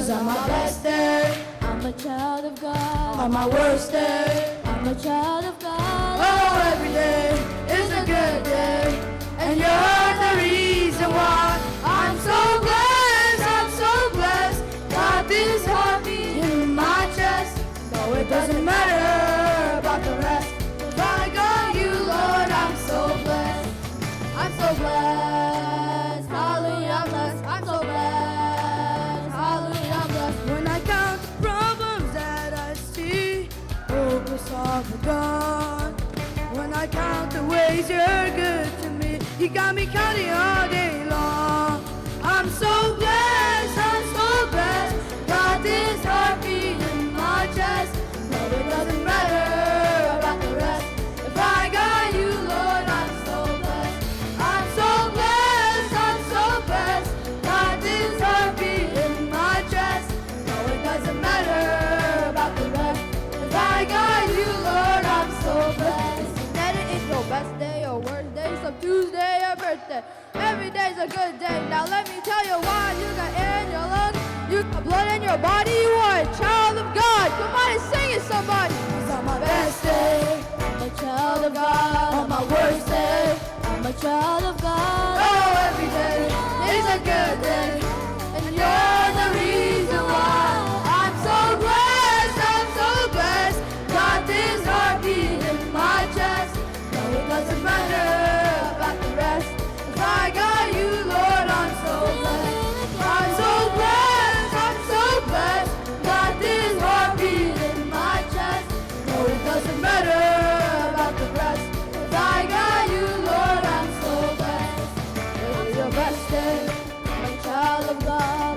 'cause on my best day, I'm a child of God. on my worst day, I'm a child of God. oh, every day is a good day, and you're the reason why I'm so blessed, I'm so blessed. Got this heartbeat in my chest. No, it doesn't matter about the rest. If I got you, Lord, I'm so blessed. I'm so blessed. Hallelujah, I'm blessed. I'm so blessed. Hallelujah, I'm blessed. When I count the problems that I see, hope is all gone. When I count the ways you're good to me, you got me counting all day long. I'm so blessed, I'm so blessed. Got this heartbeat in my chest. No, it doesn't matter about the rest. If I got you, Lord, I'm so blessed. I'm so blessed, I'm so blessed. Got this heartbeat in my chest. No, it doesn't matter about the rest. If I got you, Lord, I'm so blessed. That it is your best day or worst day, some Tuesday or birthday. Every day's a good day. Now let me tell you why. You got air in your lungs, you got blood in your body. You are a child of God. Come on and sing it, somebody. 'Cause on my best day, I'm a child of God. on my worst day, I'm a child of God. oh, every day is a good day, and you're the reason why I'm so blessed, I'm so blessed. Got this heartbeat in my chest. No, it doesn't matter about the rest. If I got you, Lord, I'm so blessed. I'm so blessed, I'm so blessed. Got this heartbeat in my chest. No, it doesn't matter about the rest. If I got you, Lord, I'm so blessed. It's your best day. I'm a child of God.